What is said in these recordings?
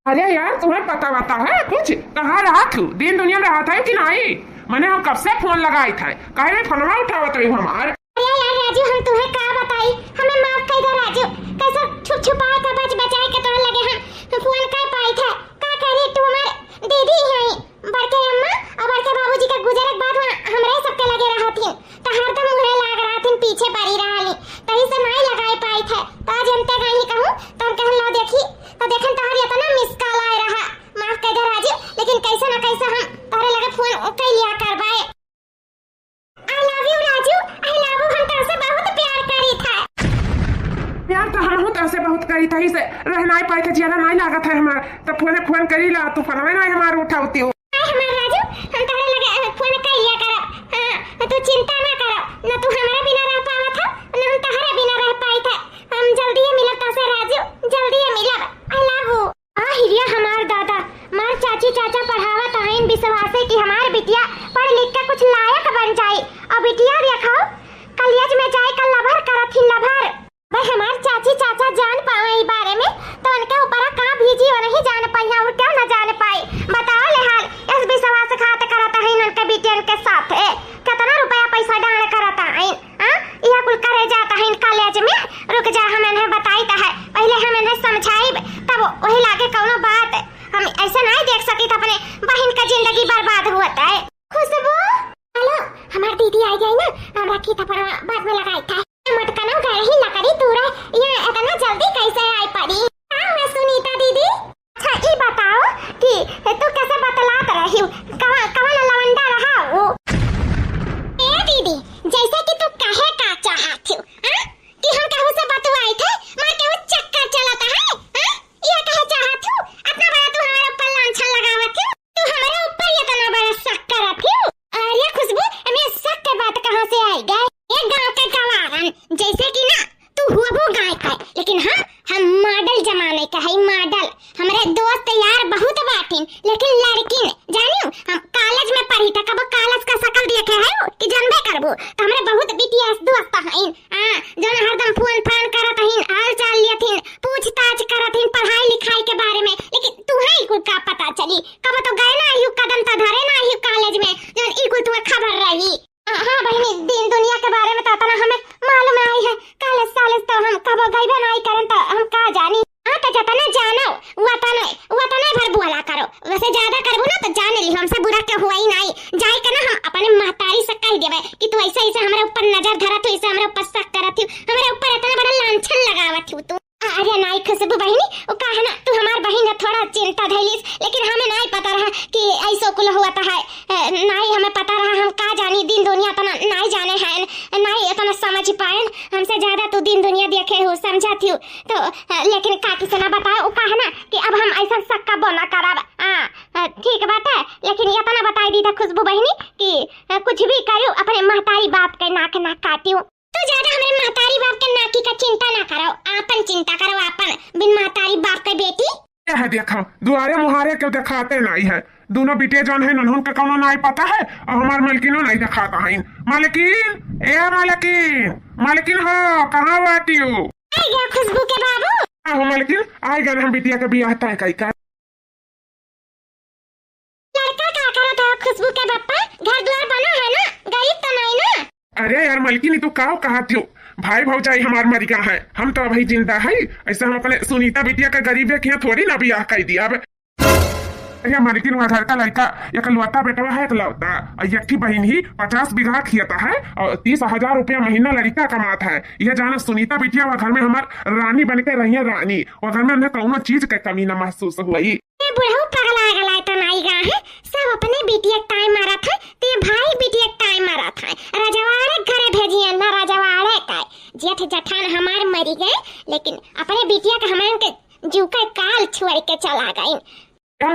अरे यार तुम्हें पता बता है कुछ? कहाँ रहा तू? दिन दुनिया में रहा था कि नहीं? मैंने हम कब से फोन लगाई था, कहे में फोनवा उठावत रही हमार। अरे यार राजू, हम तुम्हें का बताई, हमें माफ कर दो राजू। कैसा छुप छुपाया था, बच बचाए के तोड़ लगे हम फोन कर पाई था। का करे तू हमार दीदी है बड़के अम्मा और बड़के बाबूजी का गुजरे के बाद हमरे सबके लगे रहा थी, तो हरदम मुहे लाग रहा थी, पीछे पड़ी रहा तही से नहीं लगाई पाई थे। तो आज हमते कहीं कहूं तो कहन लो देखी तो देखन तोहर इतना मिस कॉल आए रहा। माफ कर दे राजू, लेकिन कैसे ना कैसे हम तोरे लगे फोन कर लिया करवाए। I love you Raju, I love you. हम तुमसे बहुत प्यार करी था। प्यार तो हम तुमसे बहुत करी था, इसे रह नहीं पाई था, ज्यादा नहीं लागत है हमार। तो फोन करी ला, तू फोन में नहीं हमार उठावती हो। हमार राजू, हम तोरे लगे फोन कर लिया करो। हां तू चिंता ना करो, ना तू हमारे बिना रह पावा था, ना हम तोहरे बिना रह पाई था। हम जल्दी ही मिलब तो से राजू, जल्दी ही मिलब। I love you. आ हिरिया हमार दादा मार चाची चाचा पढ़ावत हैं विश्वास है कि हमार बिटिया पढ़ लिख के कुछ लायक बन जाए। और बिटिया देखो कॉलेज में जाए कल लभर करत ही लभर। भाई हमार चाची चाचा जान पाए ई बारे में, तो उनके ऊपर का भीजी और नहीं जान पाई और क्या ना जान पाई। बताओ ले हाल इस विश्वास खाते करता है उनके बिटिया के साथ है कितना रुपया पैसा डाल करता है। हां यह कुल करे जाता है कॉलेज में। रुक जा, हम इन्हें बताई था है, पहले हम इन्हें समझाई तब वही लागे कोनो बात। हम ऐसे नहीं देख सकी था अपने बहन का जिंदगी बर्बाद हुआ है। खुशबू हेलो, हमार दीदी आई गई ना, हम रखी था पर बाद में लगाई था। मटका ना गए ही लकड़ी तूरा ये इतना जल्दी कैसे आई पड़ी? हां मैं सुनीता दीदी। अच्छा ये बताओ कि तू कैसे बतलात रही कवन लवंडा रहा वो? ए दीदी जैसे कि तू कहे का चाहती हो कि हम कहू से बतवाई थे, मैं कहू चक्कर चलाता है। हां ये कहे चाहती हो अपना बड़ा तू हमारे ऊपर लांछन लगावत हो, तू हमारे ऊपर इतना बड़ा शक करत हो। अरे खुशबू हमें शक के बात कहां से आई गई? ये गांव के गवारन जैसे कि ना तू हुआ वो गाय का, लेकिन हम मॉडल जमाने का है मॉडल। हमारे दोस्त यार बहुत बाटिन, लेकिन लड़की जानियो हम कॉलेज में पढ़ी था, कब कॉलेज का शकल देखे है कि जानबे करबो। तो हमारे बहुत बीटीएस दोस्त हैं जो हरदम फोन करत हैं, हाल चाल लेथिन, पूछताछ करत हैं पढ़ाई लिखाई के बारे में। लेकिन तू है को का पता चली कब तो गए ना यू कदम तो धरे ना यू कॉलेज में जो ई को तुम्हें खबर रही। हाँ बहनी दिन दुनिया के बारे में तो इतना हमें मालूम आई है, कॉलेज सालेज तो हम कब गईबे नहीं करन तो हम का जानी। हाँ तो जतने जानो वतने भर बुला करो, वैसे ज्यादा करबो ना तो जान ली हमसे बुरा के हुआ ही नहीं। जाए के ना हम अपने महतारी से कह देबे कि तू ऐसे ऐसे हमारे ऊपर नजर धरत हो, ऐसे हमारे ऊपर शक करत हो, हमारे ऊपर इतना बड़ा लांछन लगावत हो तू। अरे नहीं खुशबू बहनी वो कहे ना तू हमार बहन है, थोड़ा चिंता धैलिस, लेकिन हमें नहीं पता रहा कि ऐसा कुल हुआ था है। नहीं हमें पता रहा, हम का जानी दिन दुनिया तो नहीं जाने हैं, नहीं इतना समझ पाए। हमसे ज्यादा तू दिन दुनिया देखे हो समझा थी तो, लेकिन काकी से ना बताए वो कहे ना कि अब हम ऐसा शक बोना करब। ठीक बात है, लेकिन इतना बताई दी था खुशबू बहनी कि कुछ भी करो अपने महतारी बाप के नाक ना काटियो। तो ज्यादा हमारे महतारी बाप के नाकी का चिंता ना करो, आपन चिंता करो आपन, बिन महतारी बाप के बेटी। क्या है देखो दुआरे मुहारे क्यों दिखाते नहीं है, दोनों बेटे जौन है नन्हों का कौनो नहीं पता है और हमार मालकिनो नहीं दिखाता है। मालकिन ए मालकिन हो कहाँ बाटी हो? आ गया खुशबू के बाबू। हो मालकिन आ गए हम बिटिया के बियाह तय कई का। लड़का का करो था खुशबू के पापा, घर द्वार बना है ना, गरीब तो नहीं ना? अरे यार मालकिन तू का कहती हो, भाई भौजाई हमार मर गया है, हम तो अभी जिंदा है। ऐसे हम अपने सुनीता बिटिया का गरीब है थोड़ी ना बियाह कर दिया। अरे मालकिन वहाँ घर का लड़का एक लौता बेटवा है, एक लौता एक ही बहन ही 50 बीघा खियाता है और 30,000 रुपया महीना लड़का कमाता है। यह जाना सुनीता बिटिया वह घर में हमार रानी बन के रही है, रानी और घर में उन्हें कौनो चीज का कमी न महसूस हुई। बुढ़ऊ पगला गला तो नहीं गा है, सब अपने बिटिया टाइम मारा था, ते भाई बिटिया टाइम मारा था। रजवाड़े घरे भेजिए ना, रजवाड़े का जेठ जठान हमार मरी गए, लेकिन अपने बिटिया का हमारे के जीव का काल छोड़ के चला गए।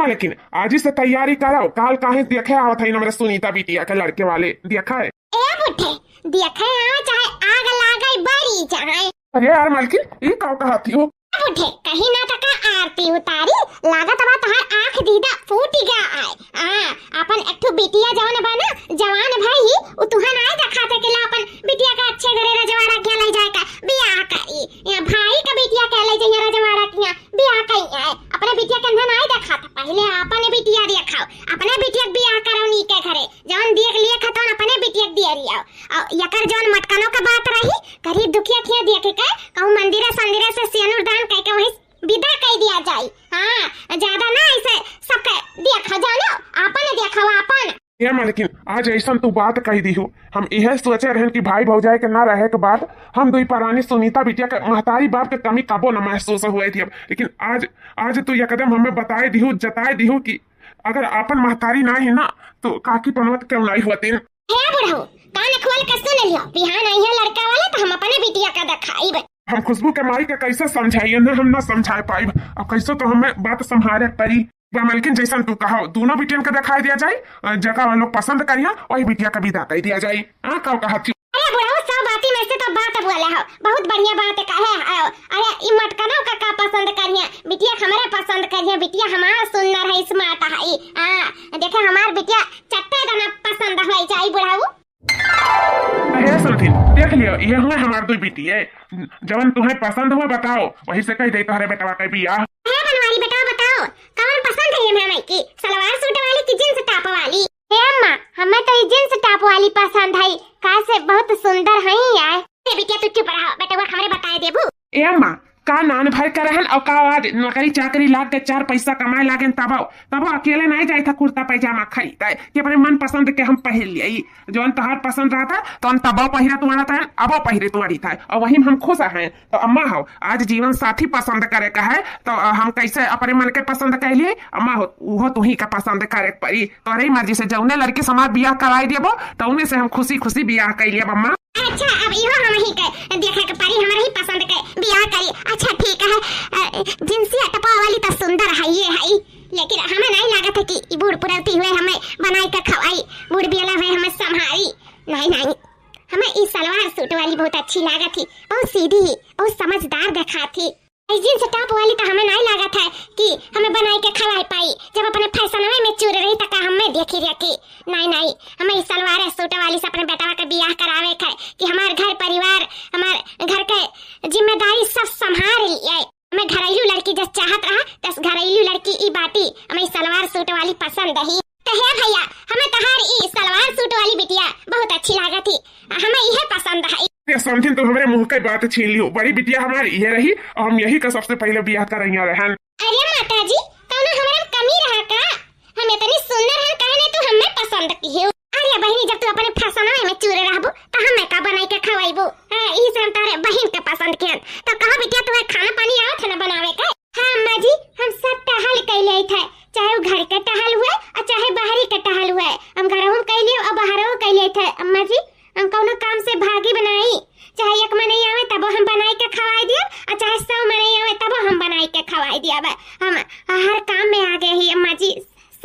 लेकिन आज ही से तैयारी करो, काल काहे देखे आवत है हमारे सुनीता बिटिया के लड़के वाले देखा है। ए बुढ़े देखे आ चाहे आग लागे बड़ी चाहे। अरे यार मालकिन ये का कहती हो? बुढ़े कहीं ना तक आरती उतारी लागत बा तहार आंख दीदा फूट गया आए। अपन एकठो बिटिया जवान बना जवान भाई उ तुहन आए दिखाते के ला अपन बिटिया का अच्छे घरे रजवाड़ा के ले जाए का बियाह करी, या भाई का बिटिया के ले जाए रजवाड़ा किया बियाह कई आए, अपने बिटिया के अंदर आए और यकर जौन मटकनों का बात रही गरीब दुखिया खिया दिया के कहूं मंदिरा संदिरा से सियनुर दान कह के वही विदा कह दिया जाई। हां ज्यादा ना ऐसे सबके देखा जानो आपन देखा आपन ये मालकिन आज ऐसा तू बात कह दी हो। हम यह सोचे रहन कि भाई भौजाई के ना रहे के बाद हम दुई परानी सुनीता बिटिया के महतारी बाप के कमी कबो न महसूस हुए थी। लेकिन आज तू एकदम हमें बताए दिहु जताए दिहु कि अगर आपन महतारी ना ही ना तो काकी पनवत क्यों नहीं होती। हे बुढ़ऊ कान खोल के सुन लियो बिहान आई है लड़का वाला तो हम अपने बिटिया का दिखाई। हम खुशबू के माई के कैसे समझाइए ना हम ना समझा पाई। अब कैसे तो हमें बात संभाले पड़ी। मालकिन जैसा तू कहो दोनों बिटियन के दिखाई दिया जाए जगह वालों पसंद करिया वही बिटिया का विदा कर दिया जाए। हाँ कहो कहा अरे बुढ़ऊ सब बाती में से तो बात बोले हो बहुत बढ़िया बात कहे। अरे ई मटकनों का पसंद करिए बिटिया हमारे पसंद करिए बिटिया हमारा सुंदर है स्मार्ट है। हां देखे हमार बिटिया चट्टे दाना पसंद है जाई बुढ़ऊ। अरे समथिन देख लियो ये हुआ हमार दो बिटी है जवन तुम्हें पसंद हुआ बताओ वही से कह दे तोहरे बेटवा के बियाह। है बनवारी बेटा बताओ कौन पसंद है हमें की सलवार सूट वाली की जींस टॉप वाली। हे अम्मा हमें तो ये जींस टॉप वाली पसंद है कैसे बहुत सुंदर है यार। ए बिटिया तू चुप रहो बेटा हमारे बताए देबू। ए अम्मा का नान भर कर रहन और का आज नौकरी चाकरी लाग के 4 पैसा कमाए लागेन तब अकेले नहीं जाए था कुर्ता पैजामा खरीदा कि अपने मन पसंद के हम पहन लिए जौन तहार पसंद रहा था तो तब पहिरा तुम्हारा था अब पहिरे तुम्हारी था और वही हम खुश हैं। तो अम्मा हो आज जीवन साथी पसंद करे का है तो हम कैसे अपने मन के पसंद कह लिए। अम्मा हो वो तुम्ही का पसंद करे पड़ी तोहरी मर्जी से जौने लड़की समाज बियाह कराई देबो तो उन्हें से हम खुशी खुशी बियाह कर लिए। अम्मा अच्छा अब इहो हम ही के देखे के परी हमारे ही पसंद के बियाह करी। अच्छा ठीक है जिंसी टपा वाली तो सुंदर है ये है लेकिन हमें नहीं लागत है कि बूढ़ पुरौती हुए हमें बनाई के खवाई बूढ़ बियाला हुए हमें संभाली। नहीं हमें इस सलवार सूट वाली बहुत अच्छी लागत थी बहुत सीधी बहुत समझदार देखा थी। जींस टॉप वाली तो हमें नहीं लागत है कि हमें बनाई के खवाई पाई जब अपने फैशन में चूर रही तक हमें देखी रखी। नहीं हमें इस सलवार सूट वाली से अपने बेटा का बियाह करावे है कि हमारे घर परिवार हमारे घर के जिम्मेदारी सब संभाल लिए। हमें घरेलू लड़की जब चाहत रहा तस घरेलू लड़की ई बाटी हमें सलवार सूट वाली पसंद है। तो है भैया हमें तहार ई सलवार सूट वाली बिटिया बहुत अच्छी लागत थी हमें यह पसंद है। समझिन तो हमारे मुंह की बात छीन लियो बड़ी बिटिया हमारी ये रही और हम यही का सबसे पहले बियाह कर रही रहन। अरे माताजी कौनो हमारा कमी रहा का हम इतनी सुंदर है कहने तू हमें पसंद की है। अरे बहनी जब तू अपने फैशन में चूरे रहबो तो हमें का बनाई के खवाइबो। हां ई से हम तारे बहन के पसंद के तो कहा बिटिया तुम्हें खाना पानी आवत है ना बनावे के। हां अम्मा जी हम सब टहल कैले थे चाहे वो घर के टहल हुए और चाहे बाहरी के टहल हुए हम घरों कैले और बाहरों कैले थे। अम्मा जी हम कौनो काम से भागी बनाई चाहे एक में नहीं आवे तब हम बनाई के खवाई दिया और चाहे 100 में नहीं आवे तब हम बनाई के खवाई दिया। हम हर काम में आ गए ही अम्मा जी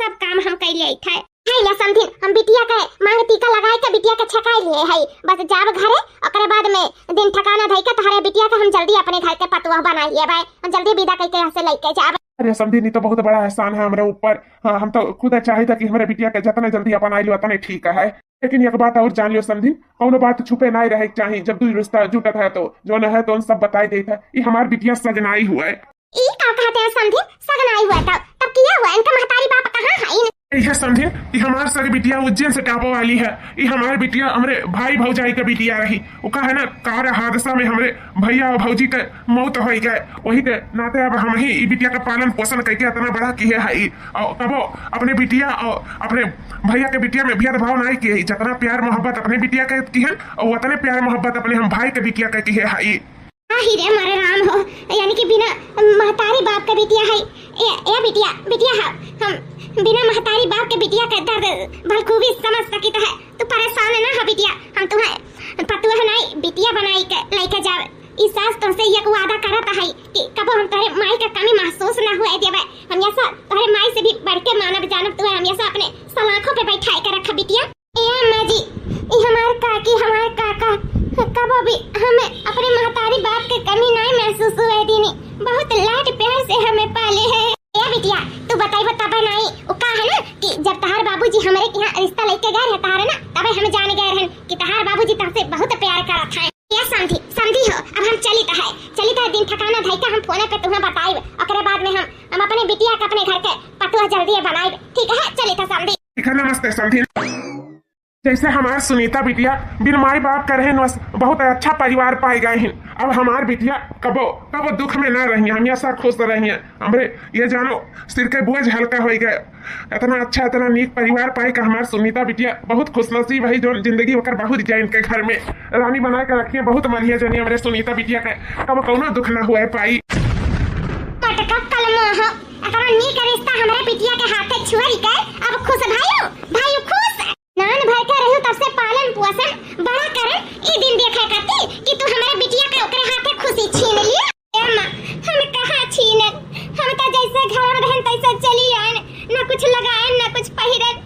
सब काम हम कर लिए थे। है समथिन हम बिटिया के मांग टीका लगाए के बिटिया के छकाई लिए है बस जाब घरे ओकरे बाद में दिन ठिकाना धई के तहरे बिटिया के हम जल्दी अपने घर के पतुआ बना लिए भाई हम जल्दी विदा करके यहाँ से लेके जाब। अरे समझी नहीं तो बहुत बड़ा एहसान है हमारे ऊपर। हाँ, हम तो खुद चाहे था कि हमारे बिटिया के जितना जल्दी अपन आई लो उतना ठीक है। लेकिन एक बात और जान लियो समझी कौनो बात छुपे नहीं रहे चाहिए जब दुई रिश्ता जुटत है तो जो न है तो उन सब बताई देता है। ये हमारी बिटिया सजनाई हुआ है। ई का कहते हैं समझी सगनाई हुआ तब किया हुआ इनका महतारी बाप कहाँ है। यह समझे कि हमारे सर बिटिया उज्जैन से टापो वाली है। ये हमारे बिटिया हमारे भाई भौजाई का बिटिया रही वो का है ना कार हादसा में हमारे भैया और भौजी के मौत हो गए वही के नाते अब हम ही बिटिया का पालन पोषण करके इतना बड़ा किए है और कबो अपने बिटिया और अपने भैया के बिटिया में भेदभाव नहीं किए जितना प्यार मोहब्बत अपने बिटिया के की है और उतने प्यार मोहब्बत अपने हम भाई के बिटिया के की है। हीरे हमारे राम हो यानी कि बिना महतारी बाप का बिटिया है ए बिटिया है हम बिना महतारी बाप के बिटिया का दर्द बखूबी समझ सकी है। तू परेशान ना हो बिटिया हम तुम्हें पतुआ नहीं बिटिया बनाई के लेके जावे। इस सास तुमसे एक वादा करता है कि कबो हम तुम्हारे माई का कमी महसूस ना हुए देवे। हम ऐसा तुम्हारे माई से भी बढ़ के मानव जानब तुम्हें हम ऐसा अपने सलाखों पे बैठाए के रखा बिटिया। ए अम्मा जी हमारे काकी हमारे काका कबो भी हमें अपने महतारी बाप के कमी नहीं महसूस हुए दीनी बहुत लाड प्यार से हमें पाले है। ए बिटिया तू बताई तब नहीं वो का है ना कि जब तहार बाबूजी हमारे यहाँ रिश्ता लेके गए हैं तारे ना तबे हम जान गए रहन कि तहार बाबूजी तुमसे बहुत प्यार करत है। ये समझी हो अब हम चली था दिन ठिकाना धई के हम फोन पे तुम्हें बताई ओकरे बाद में हम अपने बिटिया के अपने घर के पटुआ जल्दी बनाई ठीक है। चली था समझी नमस्ते समझी। जैसे हमार सुनीता बिटिया बिन माई बाप का रहन वस बहुत अच्छा परिवार पाए गए हैं। अब हमार बिटिया कबो कबो दुख में ना रही, हमेशा खुश रही है। हमरे ये जानो सिर के बोझ हल्का हो गए। इतना अच्छा इतना नीक परिवार पाए का हमार सुनीता बिटिया बहुत खुशनसीब है जो जिंदगी होकर बहुत जाए इनके घर में रानी बना के रखी है। बहुत मनिया जनी हमारे सुनीता बिटिया का कब कौनो दुख ना हुआ पाई। मटका कलमोह इतना नीक रिश्ता हमारे बिटिया के हाथे छुरी के अब खुश भाइयों खुश नान भर के रहू तब से पालन पोषण बड़ा करे ई दिन देखे खाती कि तू हमारे बिटिया के ओकरे हाथे खुशी छीन लिया। ए मां हम कहां छीने, हम तो जैसे घर में रहन तैसे चली आए, ना कुछ लगाए ना कुछ पहिरन,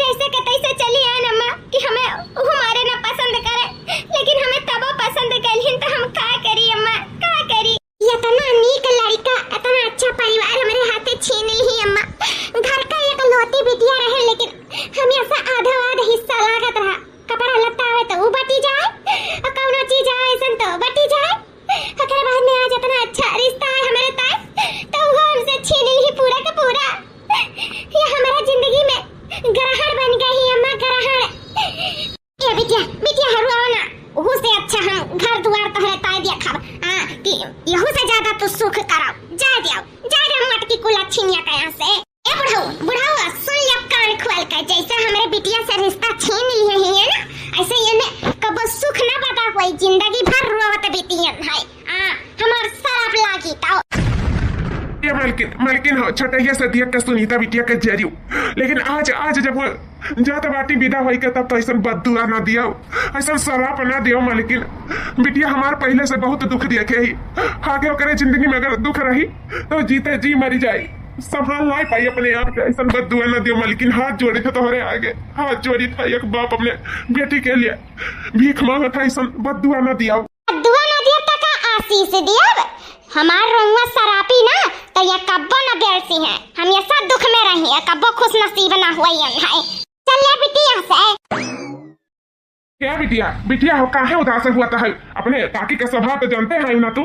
जैसे के तैसे चली आए अम्मा कि हमें हमारे ना पसंद करे, लेकिन हमें तब पसंद करिन तो हम का करी अम्मा का करी। इतना नीक लड़का इतना अच्छा परिवार हमारे हाथे छीन ली अम्मा। घर का एक लौती बिटिया रहे लेकिन हमेशा आधा हिस्सा लागत रहा। कपड़ा लत्ता आवे तो वो बटी जाए और कौनो चीज आवे ऐसन तो बटी जाए। ओकरे बाद में आज इतना अच्छा रिश्ता है हमारे पास तो वो हमसे छीन ली पूरा का पूरा। ये हमारा जिंदगी में ग्रहण बन गई अम्मा, ग्रहण। ये बिटिया हरुआ ना ओहू से अच्छा हम घर द्वार तहरे ताय दिया खाब कि यहू से ज्यादा तू सुख कराओ। जा मटकी कुला छीनिया कया से। ए बुढ़ाऊ सुन लिया कान खोल कर, जैसे हमारे बिटिया से रिश्ता छीन लिए है ना ऐसे ये में कब सुख ना पता कोई जिंदगी भर रोवत बिटिया है। हमार सराप लागी ताओ ये मालकिन हो छटैया से दिया के सुनीता बिटिया के जरियो, लेकिन आज जब जात बाटी विदा होई के तब तो ऐसा बददुआ ना दिया, ऐसा शराप ना दियो मालकिन। बिटिया हमार पहले से बहुत दुख दिया के ही आगे ओकरे जिंदगी में अगर दुख रही तो जीते जी मरी जाए, संभाल ना पाई अपने आप के। ऐसा बददुआ ना दियो मालकिन। हाथ जोड़ी था तोहरे आगे, हाथ जोड़ी था एक बाप अपने बेटी के लिए भीख मांगा था, ऐसा बददुआ ना दिया। दुआ ना दिया तक आशीष दिया। हमार रंगवा सरापी ना तो ये कब्बो न बेरसी है, हम ये सब दुख में रही है, कब्बो खुश नसीब ना हुआ है। चल ले बिटिया से। क्या बिटिया हो काहे उदास हुआ था? अपने काकी का स्वभाव तो जानते हैं ना तू।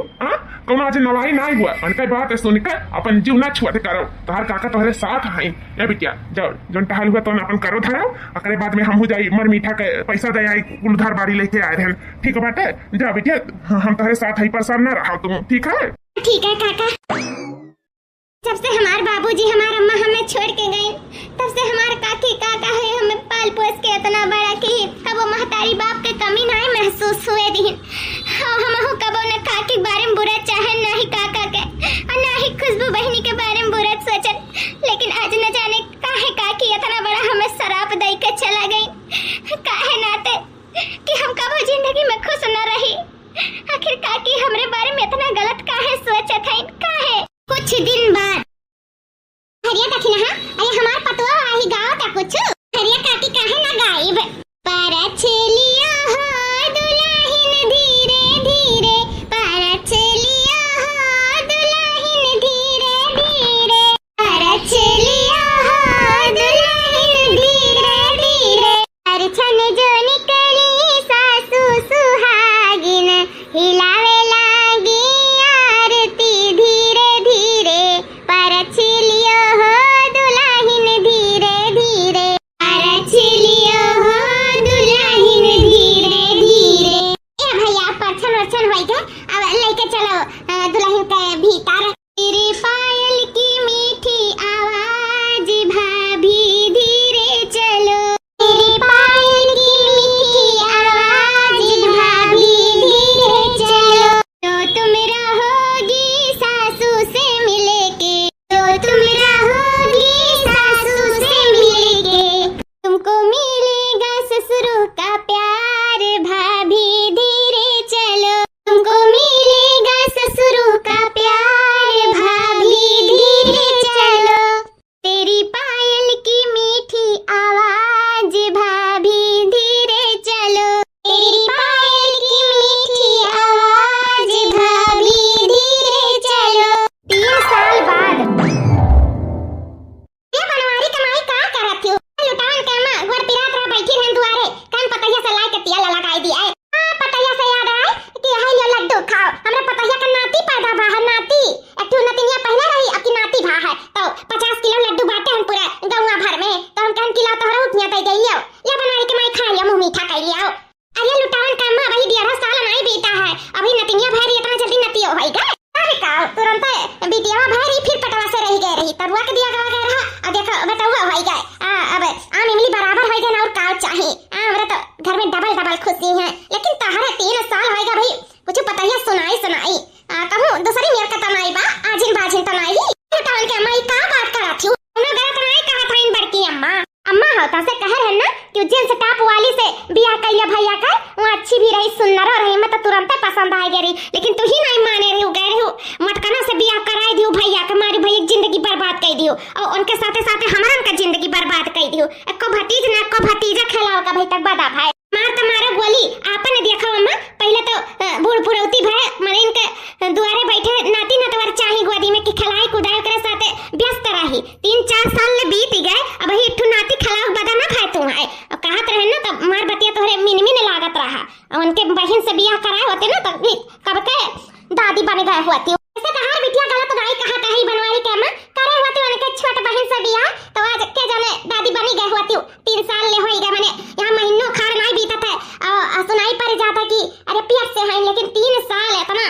कौनो आज नवाई ना हुआ उनका बात सुनकर अपन जीव ना छुअत करो। तोहर काका तोहरे साथ है। ये बिटिया जाओ जोन टहल हुआ तो अपन करो धरो, अकरे बाद में हम हो जाई मर मीठा के पैसा दे आई कुल उधार बाड़ी लेके आए रहन। ठीक बाटे जा बिटिया, हम तोहरे साथ है, परेशान ना रहो तुम। ठीक है काका। जब से हमार बाबूजी हमार अम्मा हमें छोड़ के गए तब से हमार काकी काका है हमें पाल पोस के इतना बड़ा की कब वो महतारी बाप के कमी ना महसूस हुए दिन। हम हो कब न काकी के बारे में बुरा चाहे ना ही काका के और ना ही खुशबू बहनी के बारे में बुरा सोचन, लेकिन आज न जाने काहे काकी इतना बड़ा हमें शराप दे के चला गई। काहे नाते कि हम कब जिंदगी में खुश न रही। आखिर काकी हमरे बारे में इतना गलत काहे सोचत है काहे। कुछ दिन बाद हरिया काकी ना अरे हमार पतवा आही गाँव तक कुछ हरिया काकी काहे ना गायब। परछलिया हो दुल्हन धीरे धीरे, परछलिया हो दुल्हन धीरे धीरे, परछलिया हो दुल्हन धीरे धीरे। परछन जो निकली सासू सुहागिन हिलावे लागी आरती धीरे धीरे। परछलिया हो दुल्हन धीरे धीरे, परछलिया हो दुल्हन धीरे धीरे। ए भैया परछन वर्छन होई के अब लेके चलो दुल्हन के भीतर। तेरी पायल की मीठी आवाज भाभी धीरे चलो, तेरी पायल की मीठी आवाज भाभी धीरे चलो। तो तुम रहोगी सासू से मिले के, तो तुम रहोगी सासू से मिले के, तुमको मिलेगा ससुरों का प्यार भाभी धीरे चलो, तुमको मिलेगा ससुरों का प्यार भाभी धीरे चलो। तेरी पायल की मीठी आवाज भाभी धीरे चलो, तेरी पायल की मीठी आवाज भाभी धीरे चलो। 3 साल बाद ये बनवारी कमाई का करत हो लुटान के मां घर पिरात रह बैठी रहन दुआरे कान पतैया से लाई के तिया लगाई दी आए। पतैया से याद आए कि हाय ले लड्डू खाओ, हमरा पतैया का नाती पैदा भा है। नाती एक नतिनिया पहले रही अब की नाती भा है तो 50 किलो लड्डू बांटे हम पूरा गांव भर में, तो हम कहन किलो तोहरा उतनिया दे दियो। ये बनवारी कमाई खा मीठा कर लिया अरे लुटावन का अम्मा भाई 11 साल नहीं बीता है अभी नतिया भाई इतना जल्दी नतियो होई गए अरे का तुरंत बिटिया भाई फिर पटवा से रह गए रही तरुआ के दिया गवा गए रहा अब देखो बताओ होई गए अब आम इमली बराबर होई गए और का चाहिए हमरा तो घर में डबल डबल खुशी है लेकिन तहरे 3 साल होएगा भाई कुछ पता ही सुनाई कहूं दूसरी मेर का तनाई बा आजिन बाजिन तनाई लुटावन के अम्मा का बात करा थी ना गलत नहीं कहा था इन बड़की अम्मा होता से कह रहे ना कि जींस टॉप वाली से बियाह कइले भैया का वो अच्छी भी रही सुंदर रही मैं तो तुरंत पसंद आ गई लेकिन तू ही नहीं माने रही गए हो मटकना से बियाह कराई दियो भैया के मारी भैया जिंदगी बर्बाद कर दियो और उनके साथे साथे हमारन का जिंदगी बर्बाद कर दियो एको भतीज ना एको भतीजा खिलाओ का भाई तक बड़ा भाई मार तुम्हारा बोली आपने देखा अम्मा पहले तो बूढ़ बुढ़ौती भाई मने इनके दुआरे बैठे नाती नतवर चाही गोदी में कि खिलाई कुदाई करे साथे व्यस्त रही 3-4 साल ले बीत गए अब ही इठू नाती खिलाओ बदा ना खाए तू है अब कहत रहे ना तब मार बतिया तोहरे मिन लागत रहा और उनके बहन से बियाह कराए होते ना तब कब के दादी बन गए होती ऐसे कहार बिटिया गलत नहीं कहत है बनवारी के अम्मा करे होती उनके छोट बहन से बियाह तो आज के जाने दादी बनी गए होती 3 साल ले होई गए माने यहां महीनों खार नहीं बीतत है और सुनाई पर जाता कि अरे पियर से है लेकिन 3 साल इतना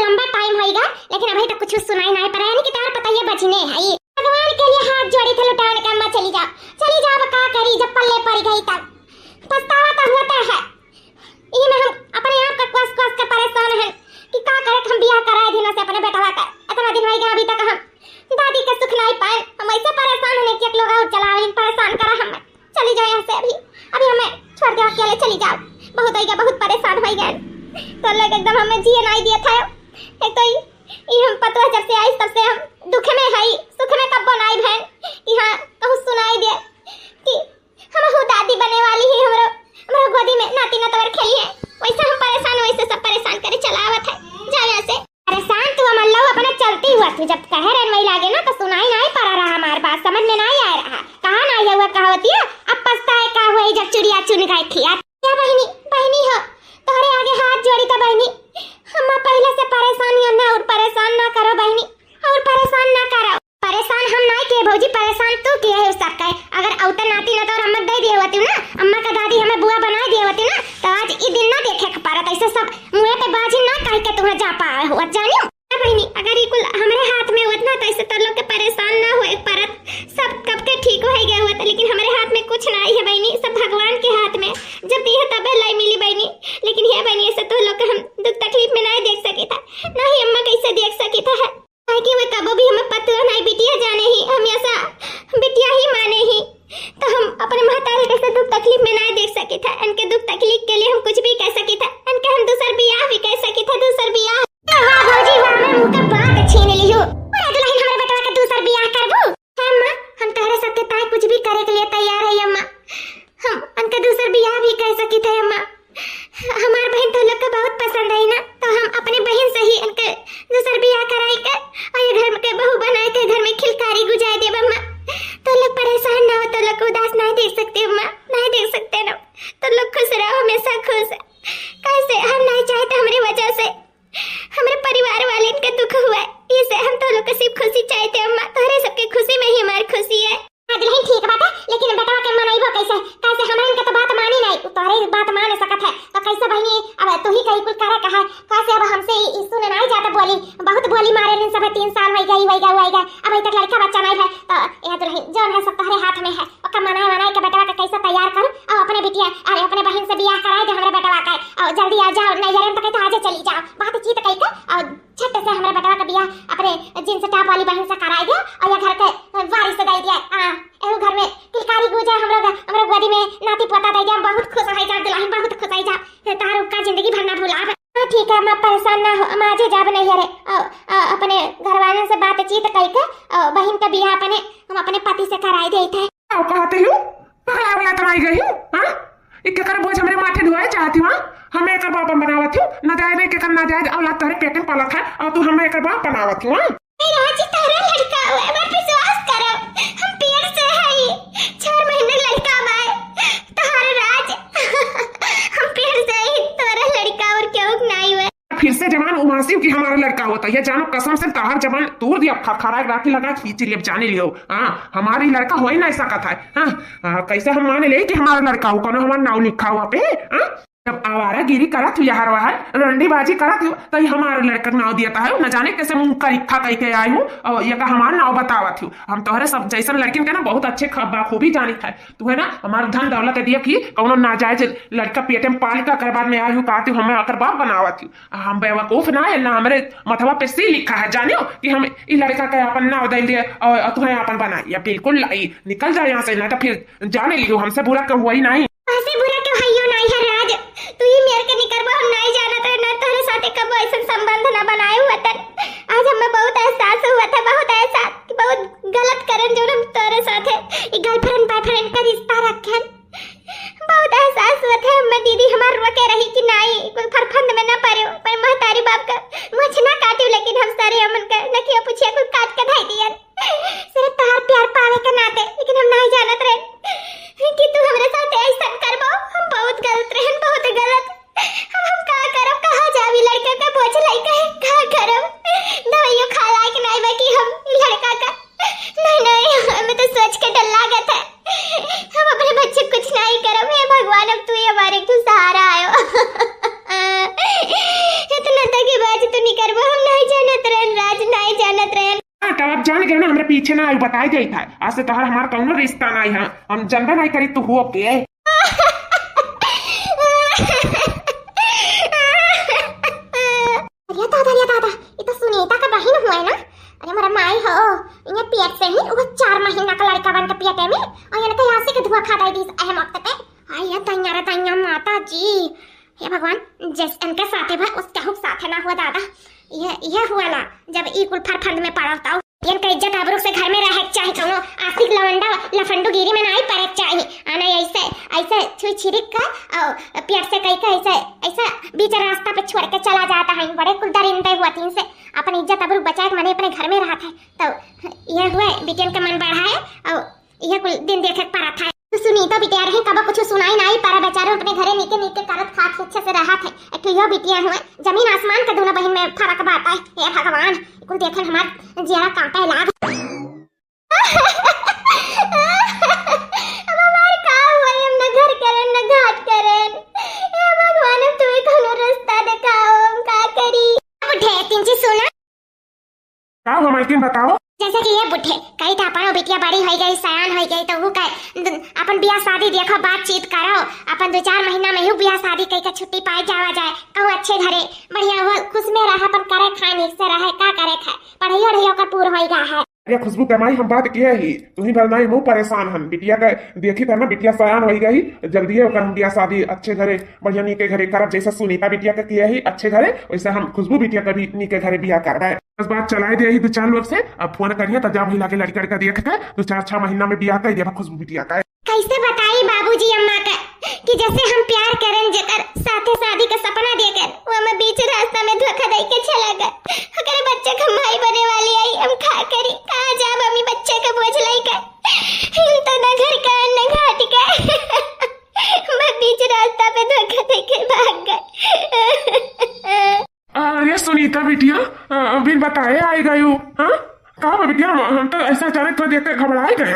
लंबा टाइम होएगा लेकिन अभी तक कुछ सुनाई नहीं पड़ा यानी कि तार पता ये बचने है भगवान के लिए हाथ जोड़ी थे लुटाने का अम्मा चली जाओ अब का करी जब पल्ले पड़ गई तब पछतावा तो होता है ई में हम अपने आप का क्वास के परेशान हैं कि का करे हम बियाह कराए दिन से अपने बेटवा का इतना दिन हो गया अभी तक हम दादी का सुख नहीं पाए हम ऐसे परेशान होने कि एक लोग और चलावे परेशान करा हम चली जाओ यहाँ से अभी हमें छोड़ दो अकेले चली जाओ बहुत हो गया बहुत परेशान हो गए तो लोग एकदम हमें जिए नहीं दिया था एक तो ये हम पतवा जब से आई तब से हम दुख में है सुख में कब बनाई बहन कि हाँ कहूँ सुनाई दे कि हम हो दादी बने वाली ही हमारा गोदी में नाती नतवर खेली है वैसे हम परेशान वैसे सब परेशान करे चलावत है जाओ यहाँ से परेशान तू हम अल्लाह अपना चलती हुआ तू जब कह रहे नहीं लागे ना तो सुनाई नहीं पड़ा रहा हमारे बात समझ में नहीं आ रहा कहाँ नहीं हुआ कहावती है अब पछताए का हुआ जब चिड़िया चुन गई थी क्या बहनी हो तुम्हारे आगे हाथ जोड़ी तो बहनी हम पहले से परेशान ना और परेशान ना करो बहनी और परेशान ना करो परेशान हम नहीं किए भौजी परेशान तू किए है सब का अगर औता नाती ना तो अम्मा दे दिए होती ना अम्मा का दादी हमें बुआ बना दिए होती ना तो आज ये दिन ना देखे के पारत ऐसे सब मुंह पे बाजी ना कह के तुम्हें जा पाए हो जानियो बहनी अगर ये कुल हमारे हाथ में होत ना तो ऐसे तो लोग के परेशान ना होए परत सब कब के ठीक हो गया होता लेकिन हमारे हाथ में कुछ नहीं है बहनी सब भगवान के हाथ में जब दिया तब लाई मिली बहनी लेकिन ये बहनी ऐसे तो लोग हम दुख तकलीफ में नहीं देख सकी था नहीं अम्मा कैसे देख सकी था कि वे कबो भी हमें पता नहीं बिटिया जाने ही हम ऐसा बिटिया ही माने ही तो हम अपने महतारी कैसे दुख तकलीफ में नहीं देख सके था इनके दुख तकलीफ के लिए हम कुछ भी कह सके था इनके हम दूसर बियाह भी कह सके था दूसर बियाह वाह भौजी वाह मैं मुंह का बात छीन ली हूं ओए दुल्हन हमारे बेटवा का दूसर बियाह करबू अम्मा हम तोहरे सबके ताई कुछ भी करे के लिए तैयार है अम्मा हम इनके दूसर बियाह भी कह सके थे अम्मा हमार बहन तो लोग को बहुत पसंद है ना तो हम अपने बहन से ही इनके दूसर बियाह कराई कर और ये घर के बहू बनाए के घर में खिलकारी गुजाय दे अम्मा तो लोग परेशान ना हो तो लोग उदास नहीं देख सकते अम्मा नहीं देख सकते ना तो लोग खुश रहो हमेशा खुश कैसे हम नहीं चाहते हमारी वजह से हमारे परिवार वाले इनका दुख हुआ है इसे हम तो लोग को सिर्फ खुशी चाहते अम्मा तुम्हारे सबके खुशी में ही हमारी खुशी है दुल्हन ठीक बात है लेकिन बेटा के मनाई वो कैसे हमारे इनका तो बात मानी नहीं तुम्हारी बात मान सकत है तो कैसे बहनी अब तू ही कहीं कुल करे कहा कैसे अब हमसे सुने नहीं जाता बोली बहुत बोली मारे दिन सब 3 साल हो गई अब तक लड़का बच्चा नहीं है तो यह दुल्हन जो है सब तुम्हारे हाथ में है ओका मनाए के बेटा का कैसे तैयार करूं और अपने बिटिया अरे अपने बहन से बियाह कराए दे हमारे बेटा का और जल्दी आ जाओ नहीं यार तो कहते आज चली जाओ बातचीत कही का और छट से हमारे बेटा का बियाह अपने जींस टॉप वाली बहन से कराए दे और ये घर के वारिस दे दिया एहो घर में किलकारी गुजा हमरा गोदी में नाती पोता दे दिया बहुत खुश है जा दुल्हन बहुत खुश है जा तार का जिंदगी भर ना भूला ठीक है मैं परेशान ना हो हम आजे जाब नहीं रे अपने घरवालों से बातचीत करके बहन का बियाह हम अपने पति से कराई देते आओ कहते हो पगला वाला कराई गई हूं हां इके कर बोझ हमरे माथे ढोए चाहती हूं हमें एकर बाप बनावत हूं न जाए के कर ना जाए औलाद तोरे पेट में पलत है और तू हमें एकर बाप बनावत हूं राजी तारा लड़का हुआ मैं विश्वास करो हम पेड़ से है 4 महीने लड़का बाय तारा राज हम पेड़ से ही तारा लड़का और क्यों नहीं हुआ फिर से जवान बदमाशी की हमारा लड़का होता है, जानो कसम से तहार जबान तोड़ दिया, खरखरा राखी लगा खींच लिया जाने लियो। हाँ हमारी लड़का हो ही ना ऐसा कथा है। हाँ कैसे हम मान ले कि हमारा लड़का हो, कौन हमारा नाव लिखा हुआ पे। हाँ जब आवारागिरी करत हो यार वहां रंडीबाजी करत हो तो हमारे लड़का नाव दिया है, न जाने कैसे मुंह का इक्खा कह के आई हूँ और ये का हमारा नाव बतावत हूँ। हम तोहरे सब जैसन लड़किन के ना बहुत अच्छे खूबी जानी था, तू है ना हमारा धन दौलत दिया कि कौनो नाजायज लड़का पेटे में पाल कर बाद में आई हूँ कहती हूँ हमें अकर बाप बनावत हूँ। हम बेवकूफ ना है ना, हमारे मथवा पे सी लिखा है जानियो कि हम इस लड़का का अपन नाव दे दिए और तुम्हें अपन बनाई। बिल्कुल निकल जाए यहाँ से, ना तो फिर जाने लियो हमसे बुरा क्यों हुआ ही नहीं। ऐसे बुरा क्यों हइयो नहीं है राज, तू ही मेरे के निकरबो हम नहीं जानत रहे, ना तोरे साथे कब ऐसा संबंध ना बनाए हुआ था। आज हमें बहुत एहसास हुआ था, बहुत एहसास कि बहुत गलत करन जो हम तोरे साथे ये गर्लफ्रेंड बॉयफ्रेंड का रिश्ता रखन। बहुत एहसास हुआ था हमें दीदी हमार रोके रही कि नहीं कोई फरफंद में ना पड़े, पर महतारी बाप का मुझ ना काटू, लेकिन हम सारे अमन का न कि पूछे कोई काट के धाई दिया सिर्फ तार प्यार पावे के नाते। लेकिन हम नहीं जानत रहे कि तू हमारे साथ ऐसा करबो, हम बहुत गलत रहन, बहुत गलत। हम का करब, कहां जावी, लड़का का बोझ लइका है, का करब, दवाइयों खा लायक नहीं बाकी हम लड़का का नहीं हमें तो सोच के डर लागत है। हम अपने बच्चे कुछ नहीं करब, हे भगवान अब तू ही हमारे एक सहारा आयो। इतना तक की बात तू नहीं करबो, हम नहीं जानत रहन राज, नहीं जानत रहन। तब आप जान गए ना हमारे पीछे ना बताई गई था, आज से तोहर हमारा कौनो रिश्ता नहीं है, हम जनबे नहीं करी तू हो के। अरे दादा ये तो सुनीता का बहन हुआ है ना। अरे हमारा माई हो इन्हें पेट से ही वो 4 महीना का लड़का बन के पेटे में और ये तो यहाँ से के धुआं खाता है दिस अहम वक्त पे। आई ये तैयार माता जी, हे भगवान जिस इनके साथे भाई उसके हुक साथे ना हुआ दादा, ये हुआ ना जब ई कुल फरफंद में पड़ा होता इनका इज्जत आबरू से घर में रहे चाहिए, कोनो आशिक लवंडा लफंडू गिरी में नहीं पड़े चाहिए। आना ऐसे ऐसे छुई छिरिक का और पेट से कहीं का ऐसे ऐसा बीच रास्ता पे छोड़ के चला जाता है। बड़े कुल दरिंदे हुआ तीन से अपन इज्जत आबरू बचा के मने अपने घर में रहा था, तो यह हुआ बिटियन का मन बढ़ाए और यह कुल दिन देखे पड़ा था। तो सुनीता बिटिया रही कब कुछ सुनाई नहीं पारा, बेचारे अपने घरे नीचे नीचे करत खात अच्छे से रहा थे। एक यो बिटिया हुए जमीन आसमान का दोनों बहन में फर्क बात है। हे भगवान कुल देखन हमार जिया कांटे लाग। अब हमार का हुआ हम न घर करन न घाट करन, हे भगवान अब तू ही कोनो रास्ता दिखाओ, हम का करी। बुढ़े तीन चीज सुना का हो मालकिन बताओ। जैसे कि ये बुढ़े कई था अपन बिटिया बड़ी हो गई सयान हो गई तो वो कहे अपन बियाह शादी देखो बातचीत करो, अपन 2-4 महीना में ही बियाह शादी कई का छुट्टी पाए जावा जाए, कहूँ अच्छे घरे बढ़िया वो खुश में रहा अपन करे खाए नीक से रहे का करे खाए पढ़ाई वढ़ाई का पूरा हो गया है। अरे खुशबू कमाई हम बात किए ही तू ही भरनाई मुँह परेशान हन बिटिया का देखी था ना, बिटिया सयान हो गई जल्दी है हम बियाह शादी अच्छे घरे बढ़िया नीके घरे करब, जैसा सुनीता बिटिया का किया ही अच्छे घरे वैसे हम खुशबू बिटिया का भी नीके घरे बियाह करवाए। बस बात चलाए दे 2-4 लोग से, अब फोन करिए तो जब लाके लड़का लड़का देख के 2-4-6 महीना में बियाह कर दिया खुशबू बिटिया का। कैसे बताई बाबूजी अम्मा का कि जैसे हम प्यार करें जेकर साथे शादी का सपना देकर वो हमें बीच रास्ता में धोखा दे के चला गया। अगर बच्चे का माई बने वाली आई हम खा करी कहाँ जा मम्मी बच्चे का बोझ लाई कर, हम तो न घर का न घाट का मैं बीच रास्ता पे धोखा दे के भाग गए। अरे सुनीता बिटिया बिन बताए आई गई हूँ। हाँ कहा बिटिया हम तो ऐसा अचानक तो देख कर घबराए गए।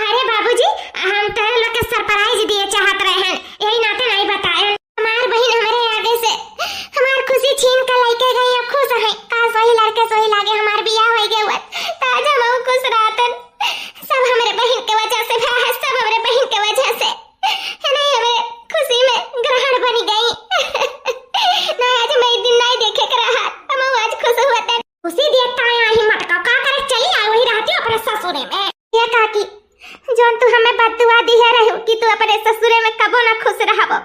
अरे बाबूजी हम तेरे लोग के सरप्राइज दिए चाहत रहे हैं, यही नाते नहीं बताए। हमार बहन हमारे आगे से हमार खुशी छीन कर लेके गई, अब खुश है का सही लड़के सही लागे हमार बियाह हो गया हुआ ताजा मऊ खुश रहतन। सब हमारे बहन के वजह से है, सब हमारे बहन के वजह से है नहीं हमारे खुशी में ग्रहण बन गई। ना आज मैं दिन नहीं देखे कर रहा हम आज खुश हुआ था, खुशी देखता है ही मत का करे चली आ वही रहती अपने ससुरे में। ये काकी जोन तू हमें बददुआ दी है रहू कि तू अपने ससुरे में कबो ना खुश रहबो,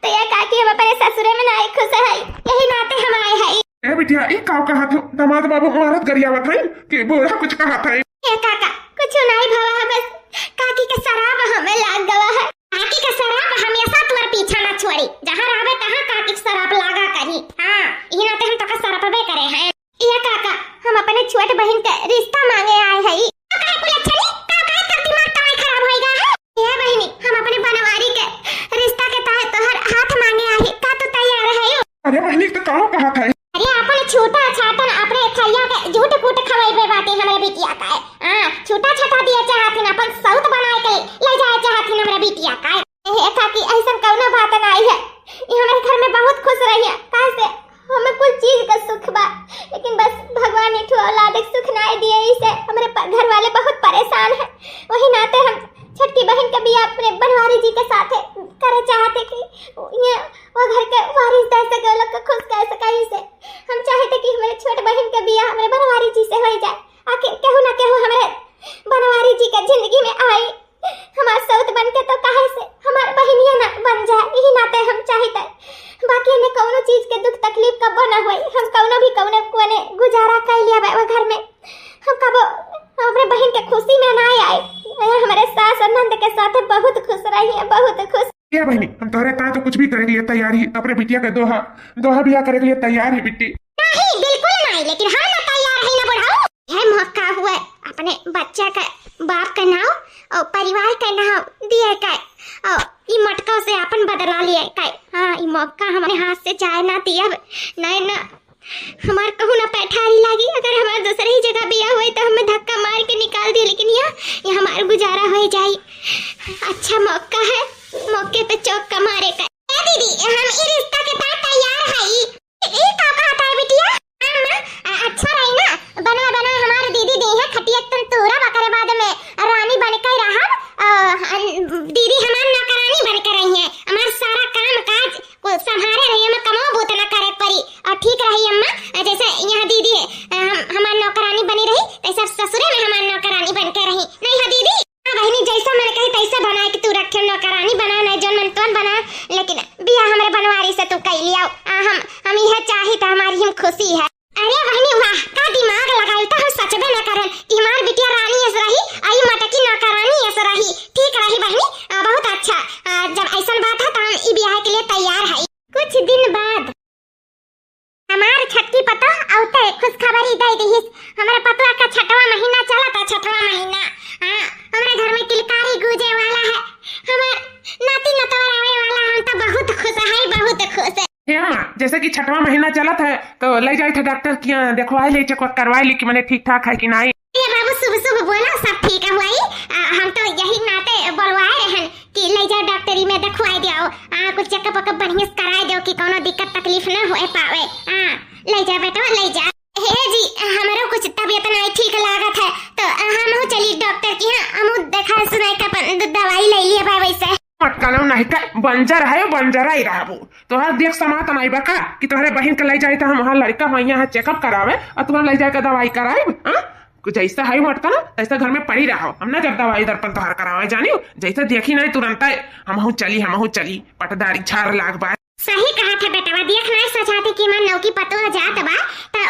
तो ये काकी हम अपने ससुरे में नहीं खुश है, यही नाते हम आए हैं। ए बिटिया एक काव कहा था दामाद बाबू मारत गरियावत है कि बूढ़ा कुछ कहा था। ए काका कुछ नहीं भवा है, बस काकी का शराब हमें लाग गवा है। काकी का शराब हमेशा तुम्हारे पीछा ना छोड़ी, जहां रहबे तहां काकी का शराब लागा करी। हां ई नाते हम तो का शराबे करे हैं। ये काका हम अपने छोट बहन का रिश्ता मांगे आए हैं। अरे बहनी तो कहाँ कहा था। अरे आपने छूटा छाटन अपने थैया के झूठ कूट खवाइबे बाटे हमरे बिटिया का हां छूटा छटा दिया चाहथिन अपन सौत बनाए के ले जाए चाहथिन हमरे बिटिया का ए था कि ऐसन कौनो बात नहीं है ये हमारे घर में बहुत खुश रही है कैसे हमें कुछ चीज का सुख बा लेकिन बस भगवान ने ठो औलाद सुख ना दिए इसे हमारे घर वाले बहुत परेशान है वही नाते हम छठी बहन का बियाह अपने बनवारी जी के साथ करे चाहते कि ये वो घर के वारिस दे सके लोग को खुश कर सके इसे हम चाहते कि हमारे छोटे बहन का बियाह हमारे बनवारी जी से हो जाए आखिर कहूँ ना कहूँ हमारे बनवारी जी का जिंदगी में आई हमारे सौत बन के तो काहे से हमारे बहनिया ना बन जाए यही नाते हम चाहते बाकी ने कौनो चीज के दुख तकलीफ कब ना हुई हम कौनो भी कौनो कोने गुजारा कर लिया वो घर में हम कब अपने बहन के खुशी में ना आए हमारे सास और नंद के साथ बहुत खुश रही है बहुत खुश क्या बहनी हम तोहरे ता तो कुछ भी करे के लिए तैयार ही अपने बिटिया के दोहा दोहा बियाह करे के लिए तैयार है बिट्टी नहीं बिल्कुल नहीं लेकिन हम ना तैयार है ना बढ़ाओ यह मौका हुआ अपने बच्चा का बाप का नाम और परिवार का नाम दिए का और ई मटका से अपन बदला लिए का हां ई मौका हमारे हाथ से जाए ना दिया नहीं ना हमार कहूँ ना पैठारी लागी अगर हमारे दूसरी ही जगह बिया हुई तो हमें धक्का मार के निकाल दिए लेकिन ये हमारा गुजारा हो जाए अच्छा मौका है मौके पे चौका मारे का दीदी हम इस रिश्ता के साथ तैयार है ये का कहता है बिटिया अम्मा अच्छा रही ना बना बना हमारी दीदी दी है खटिया तन तोरा बकरे बाद में रानी बन के रहा दीदी हमार नौकरानी बन के रही है हमार सारा काम काज को संभाले रही है मैं कमाओ बहुत ना करे परी और ठीक रही अम्मा जैसे यहाँ दीदी हमार नौकरानी बनी रही तैसा ससुरे में हमार नौकरानी बन के रही नहीं है दीदी बहनी जैसा मैंने कही तैसा बना के तू रखे नौकरानी बना नहीं जो मन तोन बना लेकिन बिया हमारे बनवारी से तू कह लिया हम यह चाही तो हमारी हम खुशी है अरे बहनी वाह का दिमाग लगाई तो हम सच में न करन कि हमार बिटिया रानी ऐसे रही आई मटकी नौकरानी ऐसे रही ठीक रही बहनी बहुत अच्छा जब ऐसा बात है तो हम ई बियाह के लिए तैयार है कुछ दिन बाद हमार छठी पता औते खुशखबरी दे दी हमारे पतवा का छठवा महीना चला था छठवा महीना हमारे घर में किलकारी गूंजे वाला है हमार नाती नतवा आवे वाला हम तो बहुत खुश है बहुत खुश है अम्मा जैसे कि छठवा महीना चला था तो ले जाए थे डॉक्टर की देखवाए ले चेक करवाए ले कि मैंने ठीक ठाक है कि नहीं ये बाबू सुबह सुबह बोला सब ठीक है हुई हम तो यही नाते बोलवाए रहन कि ले जाओ डॉक्टरी में दिखवाई दियो कुछ चेकअप वकअप बढ़िया कराए दियो कि कोनो दिक्कत तकलीफ ना होए पावे ले जा बेटा ले जा हे जी हमारो कुछ तबीयत नहीं ठीक लागत है तो हम चली डॉक्टर की हम देखा सुनाई का दवाई ले लिए भाई वैसे मटकालो नहीं का बंजर है बंजरा ही रहा वो तो हर देख समात नहीं बका कि तुम्हारे बहन के ले जाए तो हम वहाँ लड़का वहाँ चेकअप करावे और तुम्हारे ले जाकर दवाई कराए कुछ ऐसा है मटका ना ऐसा घर में पड़ी रहो हम ना जब दवाई दर्पण तोहर करावे जानियो जैसे देखी नहीं तुरंत हम चली पटदारी छार लाग बात सही कहा था बेटा देख ना सचाते कि मन नौकी पतो जात बा तो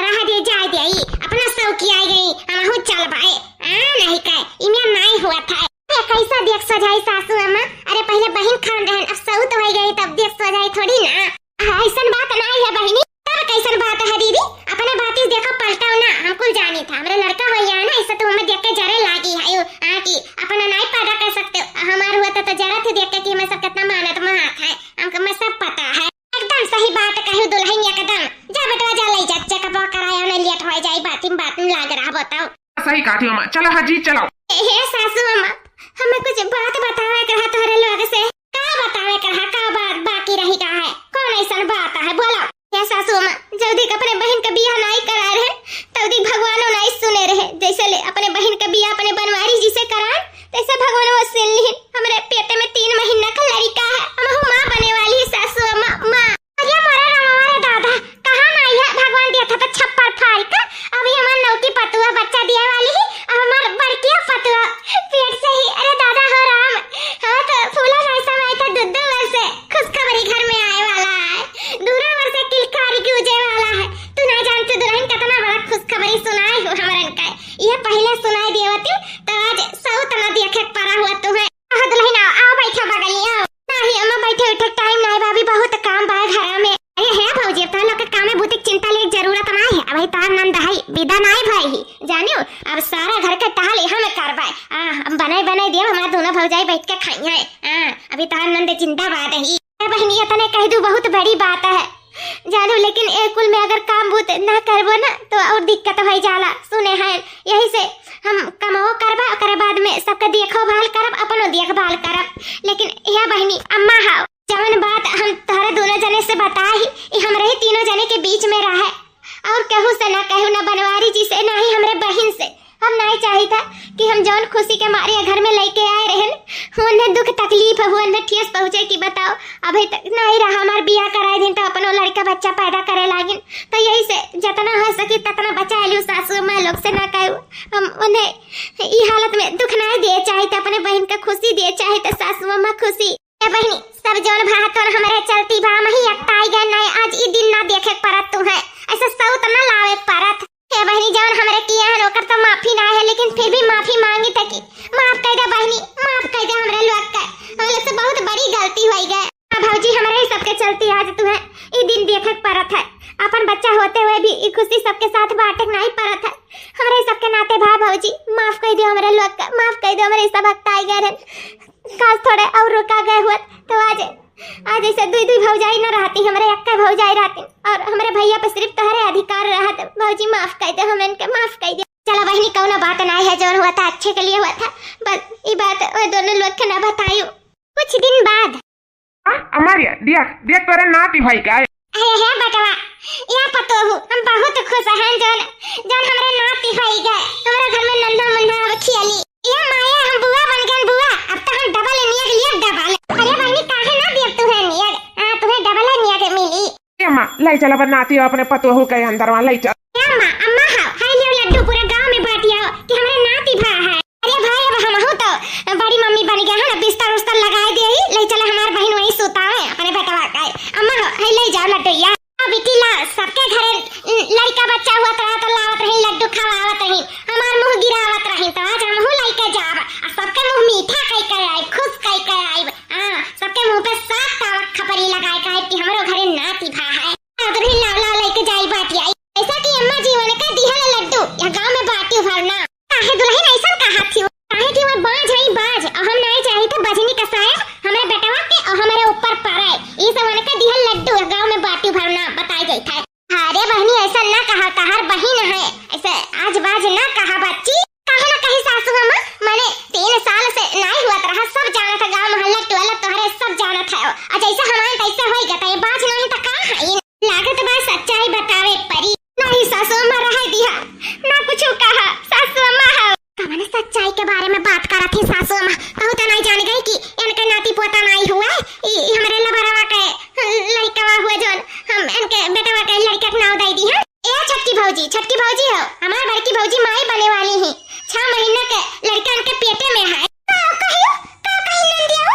रह दे जाए दे अपना सौकी आई गई हम चल बाए नहीं कहे इमे नहीं हुआ था कैसा देख सजाई सासू अम्मा अरे पहले बहन खान रहन अब सऊत हो गई तब देख सजाई थोड़ी ना ऐसन बात नहीं है बहनी तब कैसन बात है दीदी अपने बाती देखो पलटाओ ना हमको जानी था हमारा लड़का भैया ना ऐसा तो हमें देख के जरे लागी है आंटी अपना नहीं पैदा कर सकते हमार हुआ तो जरा थे देख के कि हमें सब कितना मेहनत में हाथ है हमको मैं सब पता है एकदम सही बात कही दुल्हन एकदम जा बेटा जा ले जा चेकअप कराया ना लेट हो जाए बात में लाग रहा बताओ सही कहा थी अम्मा चलो हाजी चलो हे सासू अम्मा हमें कुछ बात बतावे कहा तोहरे लोग से का बतावे कहा का बात बाकी रही का है कौन ऐसा बात है बोलो हे सासू अम्मा जल्दी अपने बहन का बियाह नहीं करा रहे तल्दी भगवानो नहीं सुने रहे जैसे ले अपने बहन का बियाह अपने बनवारी जी से करा तैसे भगवान वो सुन ली हमारे पेट में 3 महीना का लड़का है हम मां बने वाली सासू अम्मा मां अरे मोरा हमारे दादा कहां आई है भगवान दिया था तो छप्पर फाड़ का अभी हमार नौकी पतुआ बच्चा दिया वाली है अब हमार बड़की पतुआ पेट से ही अरे दादा हो राम हां तो फूला नहीं समय था दूध वर्ष से खुशखबरी घर में आए वाला है दूरा वर्ष से किलकारी गूंजे वाला है तू ना जानते दुल्हन कितना बड़ा खुशखबरी सुनाई हो हमरन का ये पहले सुनाई देवती तो आज सौत न देखे पड़ा हुआ तुम्हें दुल्हन आओ बैठो बगलिया नहीं अम्मा बैठे उठे टाइम नहीं भाभी बहुत काम बा घर में अरे है भौजी तो लोग काम में बहुत चिंता ले जरूरत नहीं है अभी तार नंद है विदा नहीं भाई जानियो अब सारा घर के टहल हम करवाए हम बनाई दियो हमारे दोनों भौजाई बैठ के खाई है अभी तार नंद जिंदाबाद है बहनिया तने कह दू बहुत बड़ी बात है जानू, लेकिन ए कुल में अगर काम बुत ना करबो ना तो और दिक्कत हो जाला। सुने हैं यही से हम कमाओ करबा, ओकरे बाद में सबके देखभाल करब, अपनो देखभाल करब। लेकिन यह बहनी अम्मा हाउ जवन बात हम तोहरे दोनों जने से बताई, ये हमरे ही तीनों जने के बीच में रहे, और कहू से ना कहू, ना बनवारी जी से, ना ही हमरे बहन से। हम नहीं चाही था कि हम जौन खुशी के मारे घर में लेके आए रहन, उन्हें दुख तकलीफ हो, उन्हें ठेस पहुंचे कि बताओ अभी तक नहीं रहा। हमार बियाह कराए दिन तो अपनो लड़का बच्चा पैदा करे लागिन, तो यही से जितना हो सके ततना बचा लियो। सासू माँ लोग से ना कहू, हम उन्हें ई हालत में दुख नहीं दिए चाहे तो अपने बहन का खुशी दिए चाहे तो सासू माँ खुशी। बहनी सब जौन भात और हमारे चलती बा मही अकताई गए नहीं, आज ई दिन ना देखे परत तू है, ऐसा सऊत ना लावे परत। हे बहनी जौन हमरे किया है ओकर तो माफी ना है, लेकिन फिर भी माफी मांगी तकी माफ कर दे बहनी, माफ कर दे हमरे लोग का, हम लोग से बहुत बड़ी गलती हो गई। भौजी हमारे ही सबके चलती आज तू है ई दिन देखे परत है, अपन बच्चा होते हुए भी ई खुशी सबके साथ बांटे नहीं परत है। हमारे सबके नाते भाई भौजी माफ कर दो हमरे लोग का, माफ कर दो हमारे सब अकताई गए। काश थोड़े और रुका गए हुआ तो आज ऐसे दुई भौजाई न रहती, हमारे अक्का भौजाई रहती और हमारे भैया पे सिर्फ तोहरे अधिकार रहत। भौजी माफ कर दे, हम इनके माफ कर दे। चला बहनी कौनो बात नहीं है, जो हुआ था अच्छे के लिए हुआ था, बस ये बात वो दोनों लोग के ना बताइयो। कुछ दिन बाद अमारिया दिया तोरे नाती भाई का अरे है बटवा या पतो हूँ, हम बहुत खुश हैं जौन हमारे नाती भाई गए, हमारे घर में नन्हा मुन्ना अब खियाली ये माया, हम बुआ बन गए बुआ, अब तो हम डबल नियग लिया डबल। अरे बहनी काहे ना दिया तुम्हें नियग, हां तुम्हें डबल नियग मिली। अम्मा लाई चला बनाती हो अपने पतोहू के अंदर वहां लाई चल। अम्मा हाय ले लड्डू पूरा गांव में बांटिया कि हमारे नाती भा है। अरे भाई अब हम हो तो बड़ी मम्मी बन गया है ना, बिस्तर उस्तर लगाए दे ही ले चला हमार बहन वही सोतावे अपने बेटवा का। अम्मा हाय ले जाओ लड्डू या बेटी ला, सबके घरे लड़का बच्चा हुआ तो लावत रही लड्डू खवावत रही, हमार मुंह गिरावत रही, तो आज हम लेके जाब आ सबके मुंह मीठा कई कर आई, खुश कई कर आई। हां सबके मुंह पे सात तावक खपरी लगाए कहे कि हमरो घरे नाती भा है, तो भी लाव लेके जाई बाटी आई। ऐसा कि अम्मा जीवन का दिहल लड्डू या गांव में बाटी भरना काहे दुल्हन ऐसा कहा थी, काहे कि वो बाज है बाज, और हम नहीं चाहे थे बजनी का साहब हमारे बेटवा के और हमारे ऊपर पड़े, ये सब का दिहल लड्डू गांव में बाटी भरना बताई गई था। अरे बहनी ऐसा ना कहा, तहार बहन है ऐसे आज बाज ना कहा बच्ची, काहे ना कही सासू अम्मा, मैंने 3 साल से नहीं हुआ रहा, सब जाना था गांव मोहल्ला टोला तोहरे सब जाना था, और जैसे हमारे तैसे होई गता, ये बाज नहीं तो का है लागत बा सच्चाई बतावे परी। नहीं सासू अम्मा रह दिया ना कुछ कहा, सासू अम्मा है कमाने सच्चाई के बारे में बात करा थी सासू अम्मा, कहू तो नहीं जान गई कि इनके नाती पोता नहीं हुआ, ये हमारे लबरवा के लड़का हुआ जोन हम इनके बेटवा के लड़का के नाम दे दी है। ए छटकी भौजी हो, हमार बड़की भौजी माई बने वाली है, 6 महीने के लड़का इनके पेटे में है। कहियो कहीं नंदिया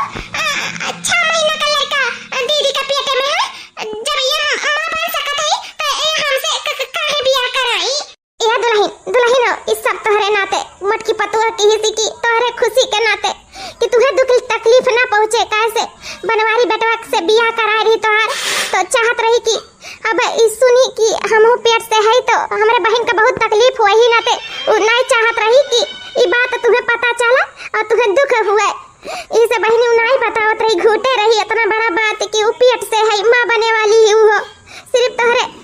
6 महीने का लड़का दीदी के पेटे में है, जब ये मां बन सकत है तो ये हमसे काहे बियाह कराई। ए दुल्हन इस सब तोहरे नाते मटकी पतुआ की हिस्सी की तोहरे खुशी के नाते कि तुम्हें दुख तकलीफ ना पहुंचे, कैसे बनवारी बेटवा से बियाह करा रही तोहार, तो चाहत रही कि अब इस सुनी कि हम पेट से है तो हमारे बहन का बहुत तकलीफ हुआ ही नाते नहीं चाहत रही कि ये बात तुम्हें पता चला और तुम्हें दुख हुआ, इसे बहनी नहीं बतावत रही, घूटे रही इतना बड़ा बात कि वो पेट से है माँ बने वाली ही वो, सिर्फ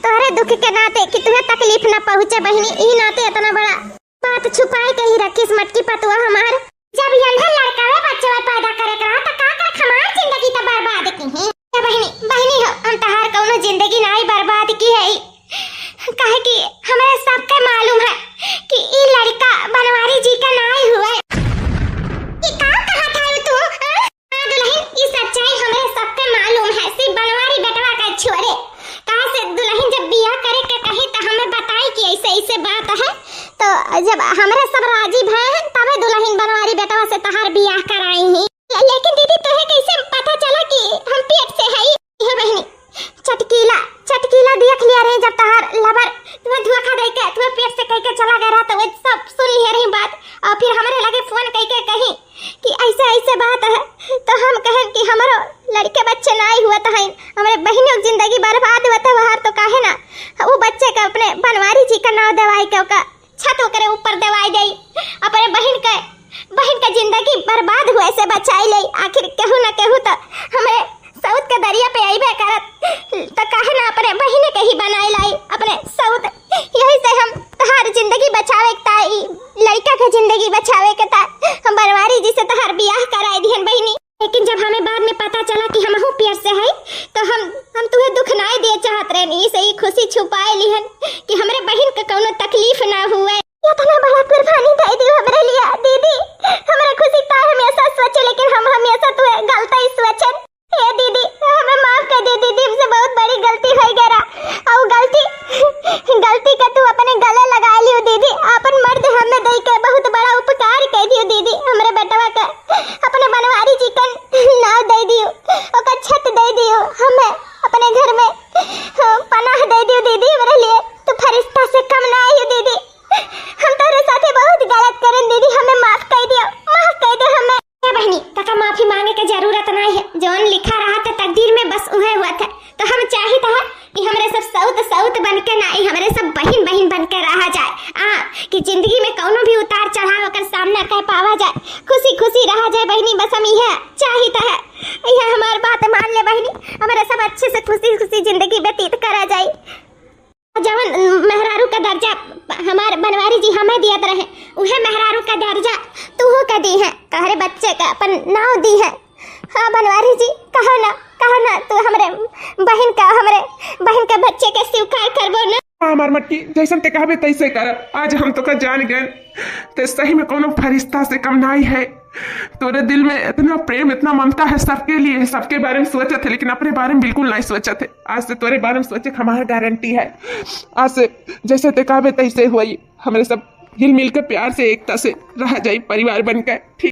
तोहरे दुख के नाते कि तुम्हें तकलीफ ना पहुंचे बहनी, ई नाते इतना बड़ा बात छुपाए के ही रखी मटकी पतुआ हमार। जब यंधन लड़का है बच्चे पैदा करे करा तो का कर हमार जिंदगी तो बर्बाद की है। बहनी हो हम तहार कौनो जिंदगी नहीं बर्बाद की है, काहे कि हमें सबके मालूम है कि ई लड़का बनवारी जी का नहीं हुआ। ये का कहा था तू? हां दुल्हन ये सच्चाई हमें सबके मालूम है, सिर्फ बनवारी बेटवा का छोड़े कहां से दुल्हन जब बियाह करे के कही तो हमें बताई कि ऐसे बात है, तो जब हमारे सब राजी भए तबे दुल्हन बनवारी बेटवा से तहार बियाह कराई ही। लेकिन दीदी तुहे कैसे पता चला कि हम पेट से है? ये बहनी चटकीला देख लिया रे, जब तहार लबर तुम्हें धोखा दे के तुम्हें पेट से कह के चला गया तो वो सब सुन लिया रही बात, और फिर हमारे लगे फोन कह के कही कि ऐसे बात है, तो हम कहें कि हमारो लड़के बच्चे नहीं हुआ तो है हमारे बहनों की जिंदगी बर्बाद हुआ तो बाहर, तो काहे ना वो बच्चे का अपने बनवारी जी का नाम दवाई के ओका छत ओकरे ऊपर दवाई दे, अपने बहन का जिंदगी बर्बाद हुए से बचाई ले। आखिर केहू ना केहू तो हमें सऊद के दरिया पे आइबे करत, तो काहे ना अपने बहिने के ही बनाए लाई अपने सऊत। यही से हम तहार जिंदगी बचावे के ताई, लड़का के जिंदगी बचावे के ता हम बनवारी जी से तहार बियाह कराए दिहन बहिनी। लेकिन जब हमें बाद में पता चला कि हम हूँ पियर से है तो हम तुम्हें दुख ना दिए चाहत रहे, इसे ही खुशी छुपाए लिहन कि हमरे बहन के कोनो तकलीफ ना हुए। इतना बड़ा कुर्बानी दे दी हमरे लिए दीदी, हमरा खुशी ता हमेशा सोचे लेकिन हम हमेशा तू गलत ही सोचन। ए दीदी हमें माफ कर दे दीदी, हमसे बहुत बड़ी गलती हो गया और गलती का तू अपने गले लगा लियो दीदी। अपन मर्द हमें दे के बहुत बड़ा उपकार कर दियो दीदी, हमरे बेटवा का अपने बनवारी जी का नाव दे दियो, ओका छत दे दियो, हमें अपने घर में पनाह दे दियो दीदी। मेरे लिए तू फरिश्ता से कम ना आयु दीदी, हम तेरे साथे बहुत गलत करन दीदी, हमें माफ कर दियो, माफ कर दे हमें। बहनी तका माफी मांगे के जरूरत नहीं है, जौन लिखा रहा था तकदीर में बस उहे हुआ था। तो हम चाहिए था कि हमारे सब सऊत बन के नहीं, हमारे सब बहन बन के रहा जाए, कि जिंदगी में कोनो भी उतार चढ़ाव कर सामना कर पावा जाए, खुशी रहा जाए बहनी। बस हम यह चाहिए था, यह हमारी बात मान ले बहनी, हमारे सब अच्छे से खुशी जिंदगी व्यतीत करा जाए। जवन मेहरारू का दर्जा हमारे बनवारी जी हमें दिया रहे, उहे मेहरारू का दर्जा तू का दी है, तोहरे बच्चे का अपन नाव दी है। हाँ बनवारी जी कहो ना तू हमरे बहन के बच्चे के स्वीकार करबो ना। हाँ हमार मटकी जैसन ते कहबे तैसे कर, आज हम तो का जान गए ते सही में कोनो फरिश्ता से कम नहीं है। तोरे दिल में इतना प्रेम इतना ममता है सबके लिए, सबके बारे में सोचे थे लेकिन अपने बारे में बिल्कुल नहीं सोचे थे। आज से तोरे बारे में सोचे हमारा गारंटी है, आज से जैसे ते कहबे तैसे हुई, हमारे सब हिल मिल के प्यार से एकता से रह जाए परिवार बनकर। ठीक।